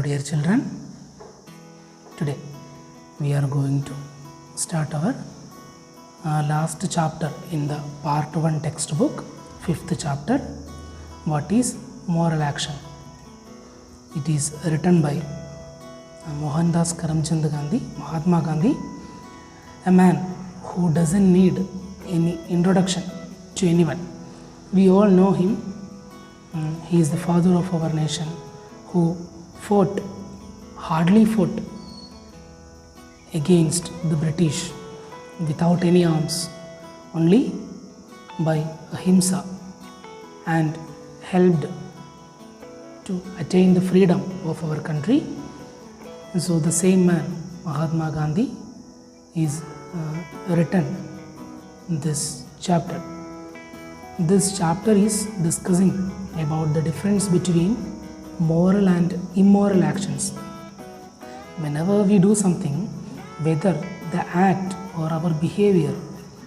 dear children, today we are going to start our last chapter in the part 1 textbook, 5th chapter. What is moral action? It is written by Mohandas Karamchand Gandhi, Mahatma Gandhi, a man who doesn't need any introduction to anyone. We all know him. He is the father of our nation, who hardly fought against the British without any arms, only by ahimsa, and helped to attain the freedom of our country. So the same man, Mahatma Gandhi, is written this chapter. This chapter is discussing about the difference between moral and immoral actions. Whenever we do something, whether the act or our behavior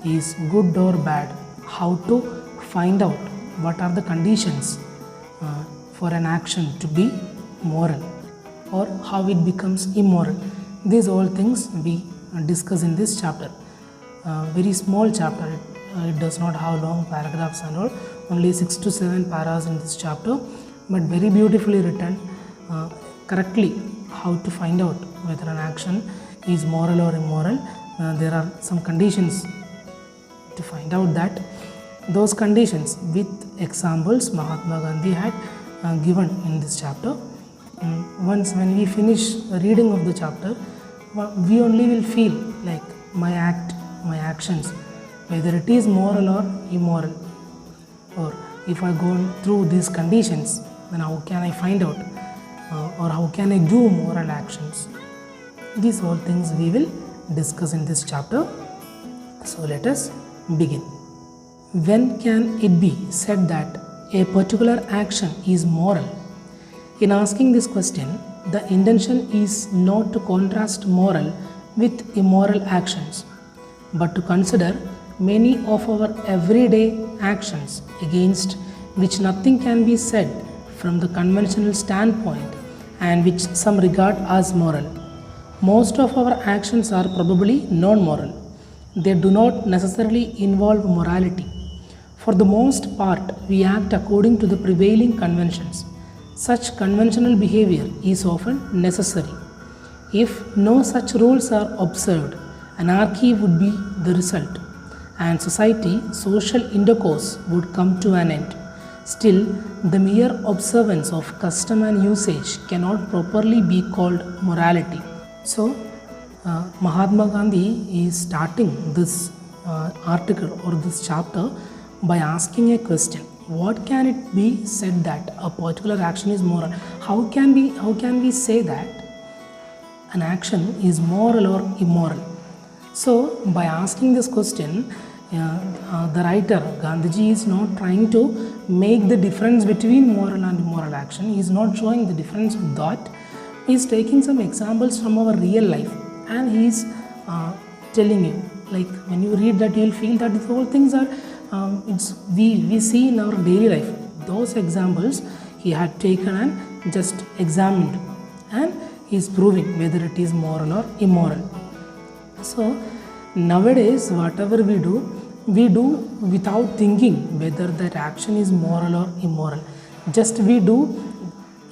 is good or bad, how to find out what are the conditions for an action to be moral or how it becomes immoral. These all things we discuss in this chapter. Very small chapter. It does not have long paragraphs and all, only 6 to 7 paras in this chapter, but very beautifully written, correctly how to find out whether an action is moral or immoral. There are some conditions to find out that. Those conditions with examples Mahatma Gandhi had given in this chapter. Once when we finish reading of the chapter, we only will feel like my actions, whether it is moral or immoral, or if I go through these conditions, then how can I find out or how can I do moral actions? These all things we will discuss in this chapter. So let us begin. When can it be said that a particular action is moral? In asking this question, the intention is not to contrast moral with immoral actions, but to consider many of our everyday actions against which nothing can be said from the conventional standpoint and which some regard as moral. Most of our actions are probably non-moral. They do not necessarily involve morality. For the most part, we act according to the prevailing conventions. Such conventional behavior is often necessary. If no such rules are observed, anarchy would be the result, and social intercourse would come to an end. Still, the mere observance of custom and usage cannot properly be called morality. So, Mahatma Gandhi is starting this article or this chapter by asking a question. What can it be said that a particular action is moral? How can we say that an action is moral or immoral? So, by asking this question, the writer Gandhiji is not trying to make the difference between moral and immoral action. He is not showing the difference with that. He is taking some examples from our real life, and he is telling you, like when you read that, you will feel that these whole things are we see in our daily life. Those examples he had taken and just examined, and he is proving whether it is moral or immoral. So nowadays, whatever we do without thinking whether that action is moral or immoral. Just we do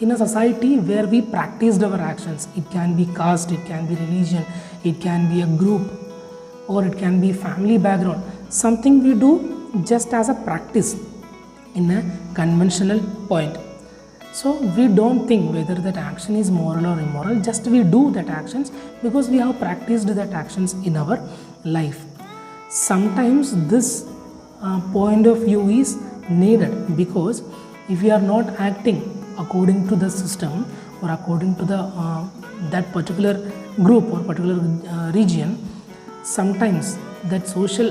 in a society where we practiced our actions. It can be caste, it can be religion, it can be a group, or it can be family background. Something we do just as a practice in a conventional point. So we don't think whether that action is moral or immoral, just we do that actions because we have practiced that actions in our life. Sometimes this point of view is needed, because if we are not acting according to the system or according to the that particular group or particular region, sometimes that social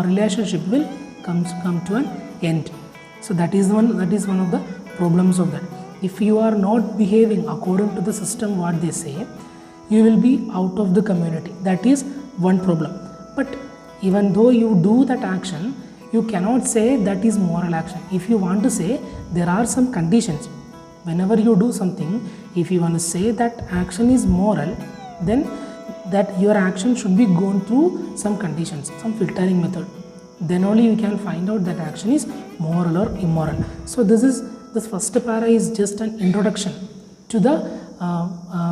relationship will come to an end. So that is one of the problems of that. If you are not behaving according to the system what they say, you will be out of the community. That is one problem. But even though you do that action, you cannot say that is moral action. If you want to say, there are some conditions. Whenever you do something, if you want to say that action is moral, then that your action should be gone through some conditions, some filtering method. Then only you can find out that action is moral or immoral. So this first para is just an introduction to the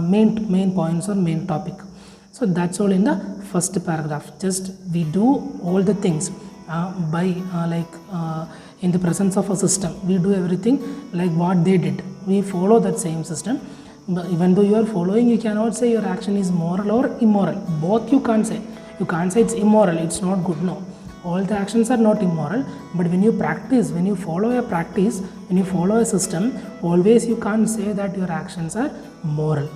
main points or main topic. So that's all in the first paragraph. Just we do all the things in the presence of a system. We do everything like what they did. We follow that same system. But even though you are following, you cannot say your action is moral or immoral. Both you can't say. You can't say it's immoral, it's not good. No. All the actions are not immoral, but when you practice, when you follow a practice, when you follow a system, always you can't say that your actions are moral.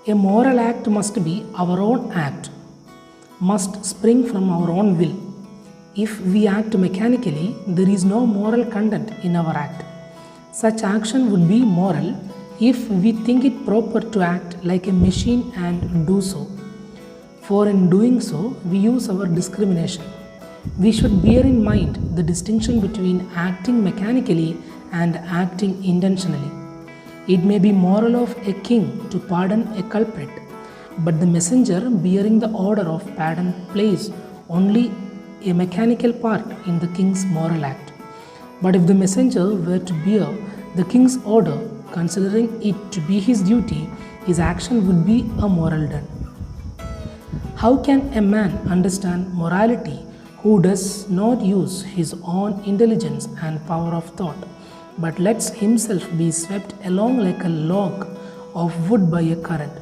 A moral act must be our own act, must spring from our own will. If we act mechanically, there is no moral content in our act. Such action would be moral if we think it proper to act like a machine and do so. For in doing so, we use our discrimination. We should bear in mind the distinction between acting mechanically and acting intentionally. It may be moral of a king to pardon a culprit, but the messenger bearing the order of pardon plays only a mechanical part in the king's moral act. But if the messenger were to bear the king's order, considering it to be his duty, his action would be a moral done. How can a man understand morality who does not use his own intelligence and power of thought, but lets himself be swept along like a log of wood by a current?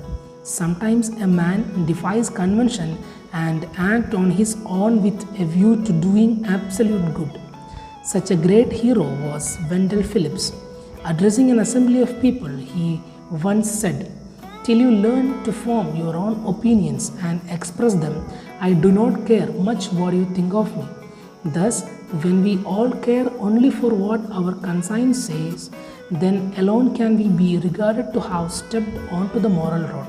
Sometimes a man defies convention and acts on his own with a view to doing absolute good. Such a great hero was Wendell Phillips. Addressing an assembly of people, he once said, "Till you learn to form your own opinions and express them, I do not care much what you think of me." Thus, when we all care only for what our conscience says, then alone can we be regarded to have stepped onto the moral road.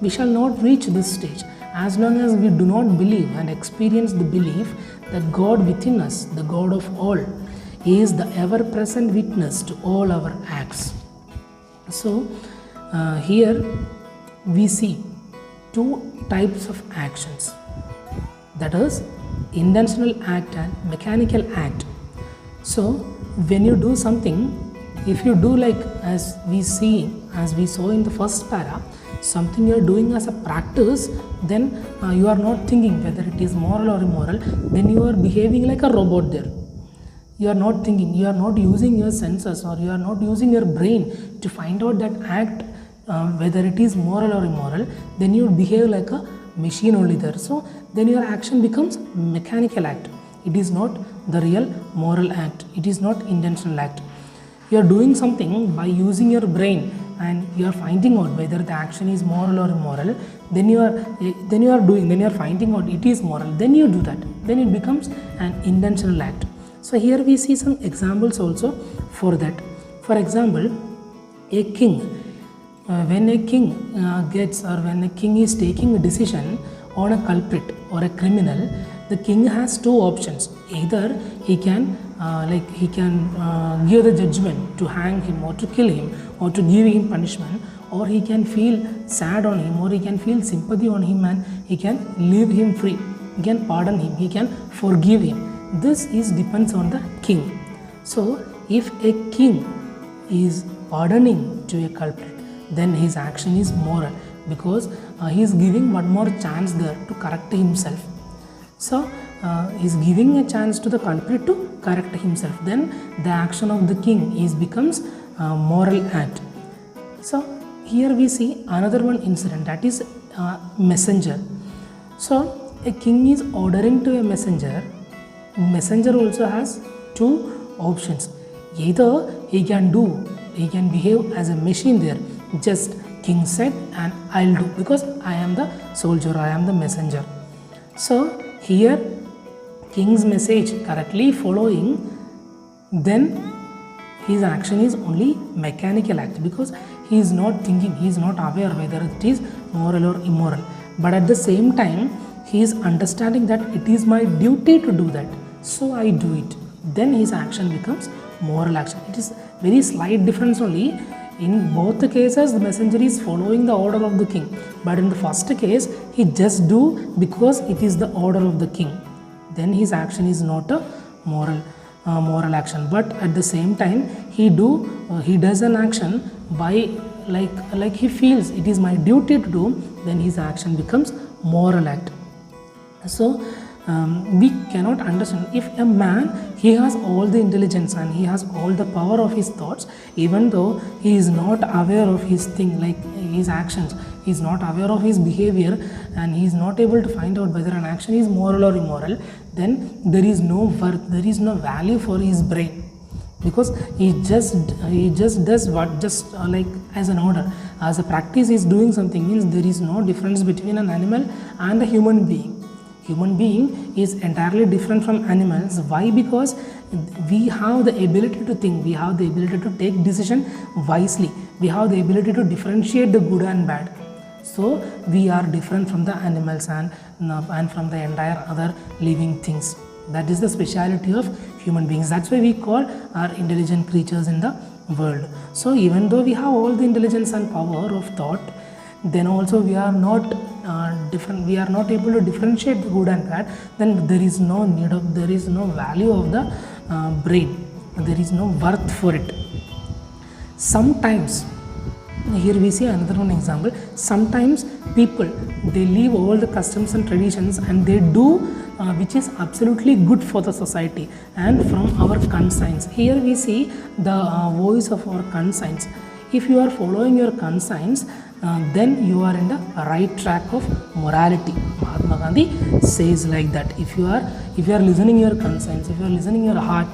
We shall not reach this stage as long as we do not believe and experience the belief that God within us, the God of all, is the ever-present witness to all our acts. So, here we see two types of actions, that is intentional act and mechanical act. So when you do something, if you do like as we saw in the first para, something you are doing as a practice, then you are not thinking whether it is moral or immoral, then you are behaving like a robot there. You are not thinking, you are not using your senses, or you are not using your brain to find out that act whether it is moral or immoral. Then you behave like a machine only there. So then your action becomes mechanical act. It is not the real moral act. It is not intentional act. You are doing something by using your brain and you are finding out whether the action is moral or immoral. Then you are finding out it is moral. Then you do that. Then it becomes an intentional act. So here we see some examples also for that. For example, a king, when a king when a king is taking a decision on a culprit or a criminal, the king has two options. Either he can give the judgment to hang him or to kill him or to give him punishment, or he can feel sad on him, or he can feel sympathy on him and he can leave him free. He can pardon him, he can forgive him. This depends on the king. So if a king is pardoning to a culprit, then his action is moral, because he is giving one more chance there to correct himself. So he is giving a chance to the culprit to correct himself. Then the action of the king becomes a moral act. So here we see another one incident, that is messenger. So a king is ordering to a messenger. Messenger also has two options. Either he can behave as a machine there, just king said and I'll do, because I am the soldier, I am the messenger. So here king's message correctly following, then his action is only mechanical act, because he is not thinking, he is not aware whether it is moral or immoral. But at the same time, he is understanding that it is my duty to do that, so I do it. Then his action becomes moral action. It is very slight difference only. In both the cases, the messenger is following the order of the king. But in the first case, he just do because it is the order of the king. Then his action is not a moral action. But at the same time, he does an action by like he feels it is my duty to do. Then his action becomes moral act. So we cannot understand if a man, he has all the intelligence and he has all the power of his thoughts, even though he is not aware of his thing, like his actions, he is not aware of his behavior, and he is not able to find out whether an action is moral or immoral, then there is no worth, there is no value for his brain, because he just does what just like as an order, as a practice is doing something, means there is no difference between an animal and a human being. Human being is entirely different from animals. Why? Because we have the ability to think, we have the ability to take decision wisely, we have the ability to differentiate the good and bad. So we are different from the animals and from the entire other living things. That is the speciality of human beings. That's why we call our intelligent creatures in the world. So even though we have all the intelligence and power of thought, then also we are not we are not able to differentiate the good and bad. Then there is no need of, there is no value of the brain, there is no worth for it. Sometimes, here we see another one example, sometimes people, they leave all the customs and traditions and they do which is absolutely good for the society and from our conscience. Here we see the voice of our conscience. If you are following your conscience, then you are in the right track of morality. Mahatma Gandhi says like that. If you are listening your conscience, if you are listening your heart,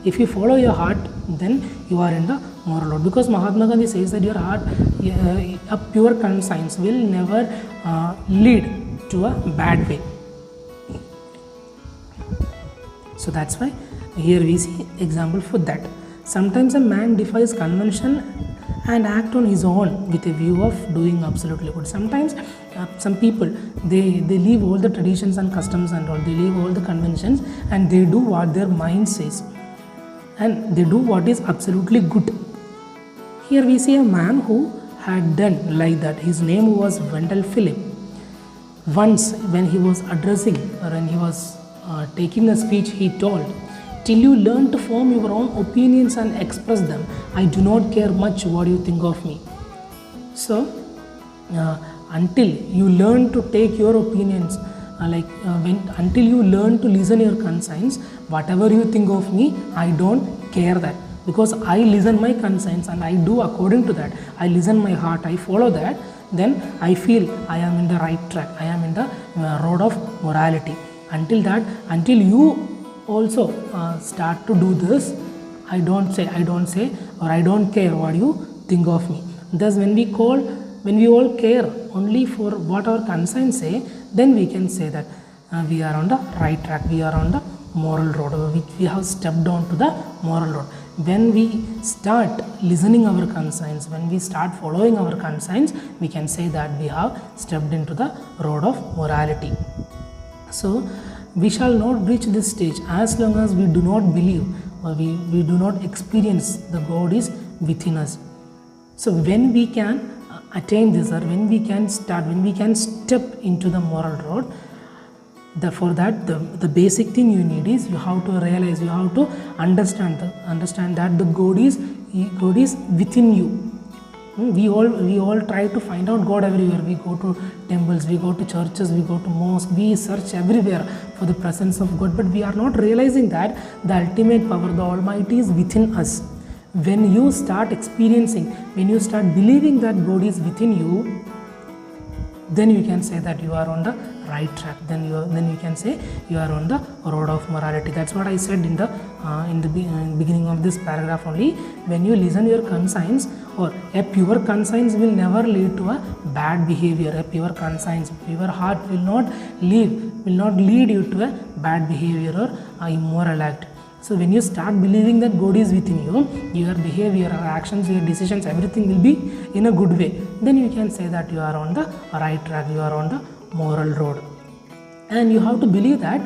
if you follow your heart, then you are in the moral road. Because Mahatma Gandhi says that your heart, a pure conscience will never lead to a bad way. So that's why here we see example for that. Sometimes a man defies convention and act on his own with a view of doing absolutely good. Sometimes some people, they leave all the traditions and customs and all, they leave all the conventions and they do what their mind says and they do what is absolutely good. Here we see a man who had done like that. His name was Wendell Phillips. Once when he was addressing or when he was taking a speech, he told, "Till you learn to form your own opinions and express them, I do not care much what you think of me." So until you learn to take your opinions, until you learn to listen your conscience, whatever you think of me, I don't care that, because I listen my conscience and I do according to that. I listen my heart, I follow that, then I feel I am in the right track, I am in the road of morality. Until you also start to do this, I don't say or I don't care what you think of me. Thus when we all care only for what our conscience say, then we can say that we are on the right track, we are on the moral road, we have stepped on to the moral road. When we start listening our conscience, when we start following our conscience, we can say that we have stepped into the road of morality. So we shall not reach this stage as long as we do not believe or we do not experience the God is within us. So when we can attain this, or when we can step into the moral road, for that the basic thing you need is you have to realize, you have to understand that the God is within you. We all try to find out God everywhere. We go to temples, we go to churches, we go to mosques, we search everywhere for the presence of God, but we are not realizing that the ultimate power, the Almighty, is within us. When you start experiencing, when you start believing that God is within you, then you can say that you are on the right track. Then you can say you are on the road of morality. That's what I said in the beginning of this paragraph only. When you listen your conscience, or a pure conscience will never lead to a bad behavior. A pure conscience, pure heart will not lead you to a bad behavior or immoral act. So when you start believing that God is within you, your behavior, your actions, your decisions, everything will be in a good way. Then you can say that you are on the right track, you are on the moral road. And you have to believe that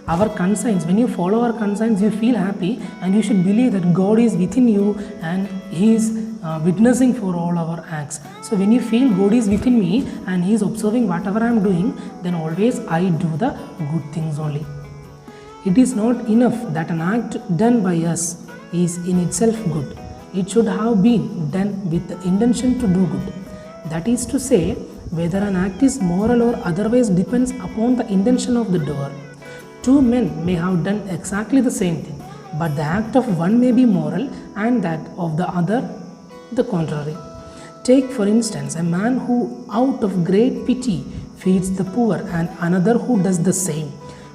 our conscience, when you follow our conscience, you feel happy, and you should believe that God is within you and He is witnessing for all our acts. So when you feel God is within me and He is observing whatever I am doing, then always I do the good things only. It is not enough that an act done by us is in itself good. It should have been done with the intention to do good. That is to say, whether an act is moral or otherwise depends upon the intention of the doer. Two men may have done exactly the same thing, but the act of one may be moral and that of the other the contrary. Take for instance a man who out of great pity feeds the poor and another who does the same,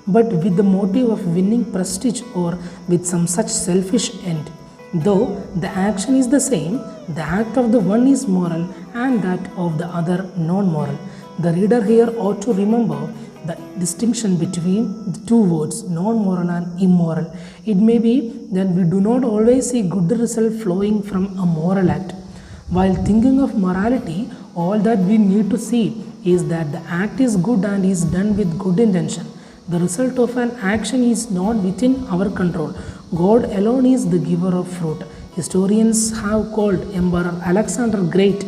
but with the motive of winning prestige or with some such selfish end. Though the action is the same, the act of the one is moral and that of the other non-moral. The reader here ought to remember the distinction between the two words, non-moral and immoral. It may be that we do not always see good result flowing from a moral act. While thinking of morality, all that we need to see is that the act is good and is done with good intention. The result of an action is not within our control. God alone is the giver of fruit. Historians have called Emperor Alexander Great.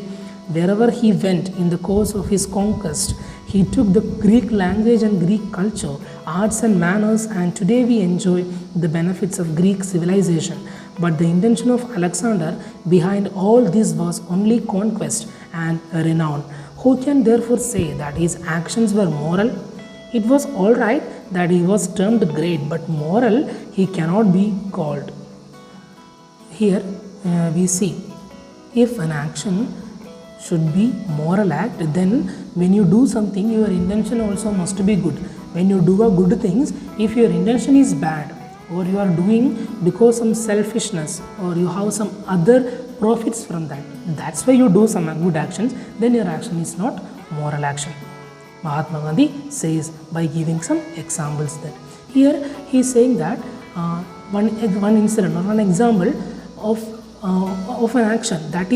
Wherever he went in the course of his conquest, he took the Greek language and Greek culture, arts and manners, and today we enjoy the benefits of Greek civilization. But the intention of Alexander behind all this was only conquest and renown. Who can therefore say that his actions were moral? It was all right that he was termed great, but moral he cannot be called. Here we see, if an action should be moral act, then when you do something, your intention also must be good. When you do a good things, if your intention is bad, or you are doing because some selfishness, or you have some other profits from that, that's why you do some good actions, then your action is not moral action. Mahatma Gandhi says by giving some examples there. Here he is saying that one incident or one example of an action that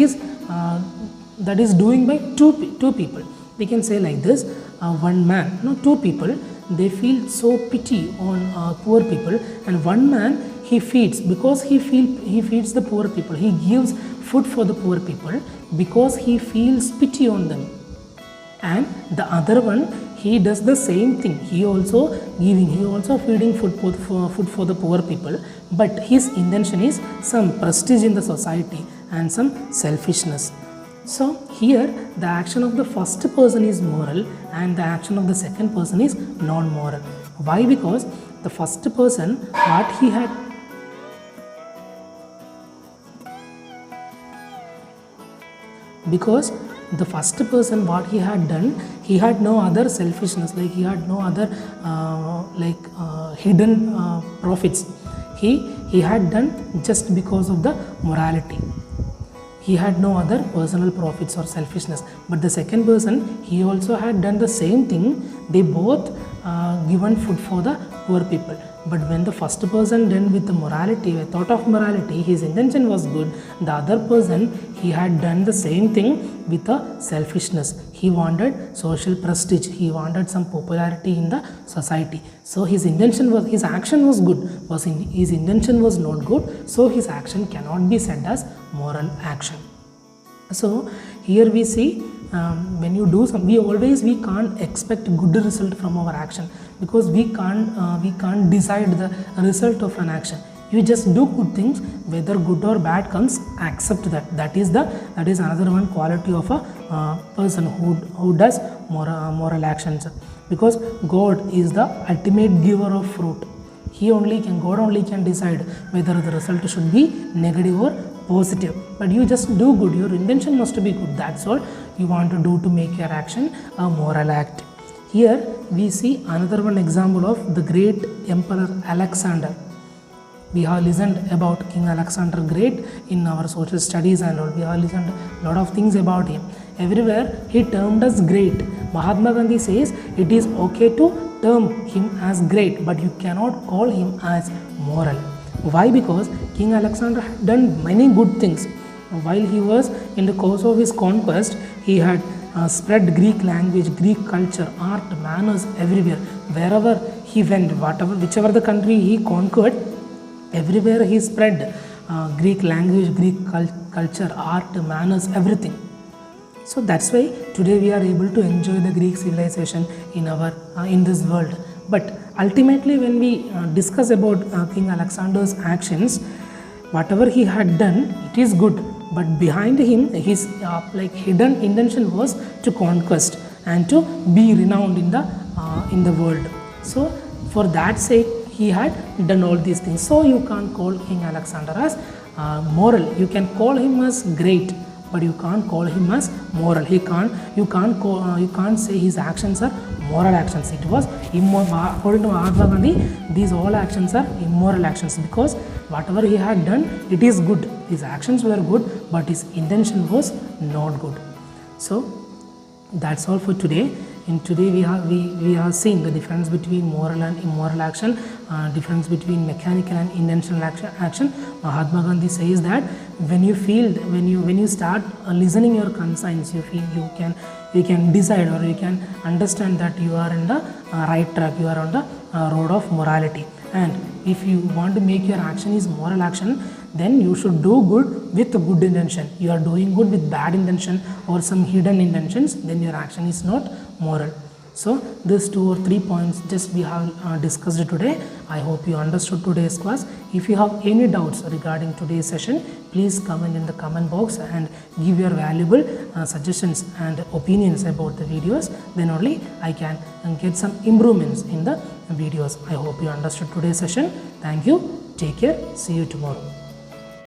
is doing by two people. We can say like this: one man, two people, they feel so pity on poor people, and one man he feeds because he feeds the poor people. He gives food for the poor people because he feels pity on them. And the other one, he does the same thing. He also feeding food for the poor people, but his intention is some prestige in the society and some selfishness. So here the action of the first person is moral and the action of the second person is non-moral. Why? Because the first person, what he had done, he had no other selfishness, like he had no other hidden profits. He had done just because of the morality. He had no other personal profits or selfishness. But the second person, he also had done the same thing. They both given food for the poor people. But when the first person done with the morality, a thought of morality, his intention was good. The other person, he had done the same thing with a selfishness. He wanted social prestige. He wanted some popularity in the society. So his action was good. His intention was not good. So his action cannot be said as moral action. So here we see, when you do something, we can't expect good result from our action, because we can't decide the result of an action. You just do good things, whether good or bad comes, accept that. That is another one quality of a person who does moral actions, because God is the ultimate giver of fruit. God only can decide whether the result should be negative or positive. But you just do good, your intention must be good. That's all you want to do to make your action a moral act. Here we see another one example of the great Emperor Alexander. We have listened about King Alexander Great in our social studies and all. We have listened a lot of things about him. Everywhere he termed as great. Mahatma Gandhi says it is okay to term him as great, but you cannot call him as moral. Why? Because King Alexander had done many good things. While he was in the course of his conquest, he had spread Greek language, Greek culture, art, manners everywhere. Wherever he went, whichever the country he conquered, everywhere he spread Greek language, Greek culture, art, manners, everything. So that's why today we are able to enjoy the Greek civilization in our in this world. But ultimately, when we discuss about King Alexander's actions, whatever he had done, it is good. But behind him, his like hidden intention was to conquest and to be renowned in the world. So for that sake, he had done all these things. So you can't call King Alexander as moral. You can call him as great, but you can't call him as moral. You can't say his actions are moral actions. It was immoral. According to Mahatma Gandhi, these all actions are immoral actions, because whatever he had done, it is good. His actions were good, but his intention was not good. So that's all for today. In today we have seen the difference between moral and immoral action, difference between mechanical and intentional action. Mahatma Gandhi says that when you start listening your conscience, you feel you can decide, or you can understand that you are in the right track, you are on the road of morality. And if you want to make your action is moral action, then you should do good with good intention. You are doing good with bad intention or some hidden intentions, then your action is not moral. So these 2 or 3 points just we have discussed today. I hope you understood today's class. If you have any doubts regarding today's session, please comment in the comment box and give your valuable suggestions and opinions about the videos. Then only I can get some improvements in the videos. I hope you understood today's session. Thank you. Take care. See you tomorrow.